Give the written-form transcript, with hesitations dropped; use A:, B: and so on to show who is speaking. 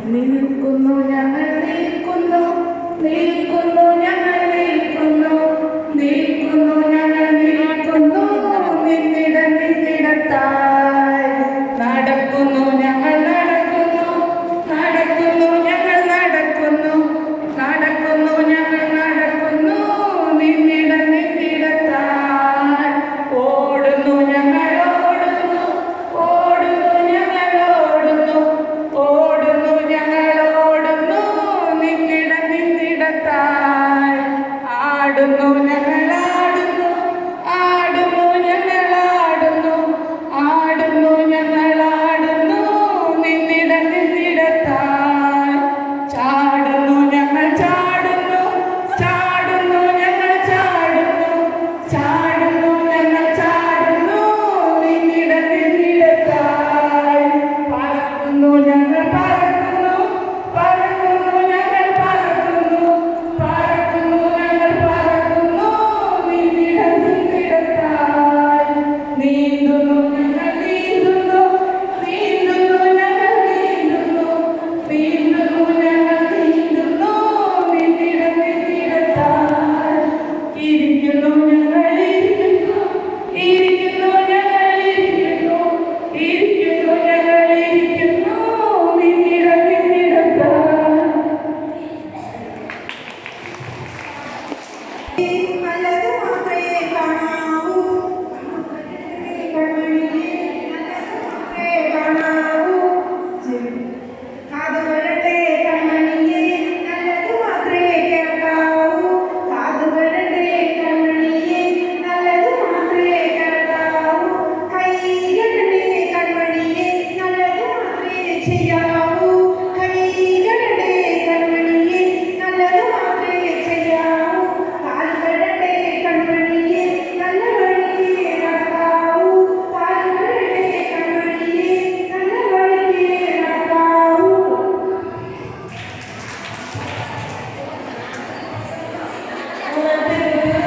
A: നിൽക്കുന്നു ഞങ്ങൾ നിൽക്കുന്നു നിൽക്കുന്നു ഞങ്ങൾ നിൽക്കുന്നു നിൽക്കുന്നു ഞങ്ങൾ നിൽക്കുന്നു നിന്നിടത്തായി നടക്കുന്നു ഞങ്ങൾ നടക്കുന്നു നടക്കുന്നു ഞങ്ങൾ നടക്കുന്നു നടക്കുന്നു ഞങ്ങൾ നടക്കുന്നു നിന്നിടത്തായി ഓടുന്നു ഞങ്ങൾ ഓടുന്നു ഓടുന്നു ഞങ്ങൾ ഓടുന്നു ഓടുന്നു ഞങ്ങൾ ഓടുന്നു നിന്നിടത്തായി ആടുന്നു ഞങ്ങൾ ആടുന്നു ആടുന്നു ഞങ്ങൾ ആടുന്നു ആടുന്നു ഞങ്ങൾ ആടുന്നു നിന്നിടത്തായി ചാടുന്നു ഞങ്ങൾ ചാടുന്നു ചാടുന്നു ഞങ്ങൾ ചാടുന്നു ചാടുന്നു ഞങ്ങൾ ചാടുന്നു നിന്നിടത്തായി പറക്കുന്നു ഞങ്ങൾ പറക്കുന്നു പറക്കുന്നു ഞങ്ങൾ പറക്കുന്നു പറക്കുന്നു ഞങ്ങൾ പറക്കുന്നു നിന്നിടത്തായി നീന്തുന്നു ഞങ്ങൾ നീന്തുന്നു നീന്തുന്നു ഞങ്ങൾ നീന്തുന്നു നീന്തുന്നു ഞങ്ങൾ നീന്തുന്നു നിന്നിടത്തായി ഇരിക്കുന്നു ഞങ്ങൾ ഇരിക്കുന്നു ഇരിക്കുന്നു ഞങ്ങൾ ഇരിക്കുന്നു ഇരിക്കുന്നു ഞങ്ങൾ ഇരിക്കുന്നു നിന്നിടത്തായി
B: നല്ലത് മാത്രമേ കാണാവൂ കൺമണിയെ നല്ലത് മാത്രമേ കാണാവൂ കാതുകളുടെ കൺമണിയെ നല്ലത് മാത്രമേ കേൾക്കാവൂ കാതുകളുടെ കൺമണിയെ നല്ലത് മാത്രമേ കേൾക്കാവൂ കൈകളുടെ കൺമണിയെ നല്ലത് മാത്രമേ ചെയ്യാവൂ കൈകളുടെ കൺമണിയെ നല്ലത് മാത്രമേ ചെയ്യാവൂ കാലുകളുടെ കൺമണിയെ നല്ല വഴിക്ക് നടക്കാവൂ കാലുകളുടെ കൺമണിയെ നല്ല വഴിക്ക് നടക്കാവൂ
A: ഓടുന്നു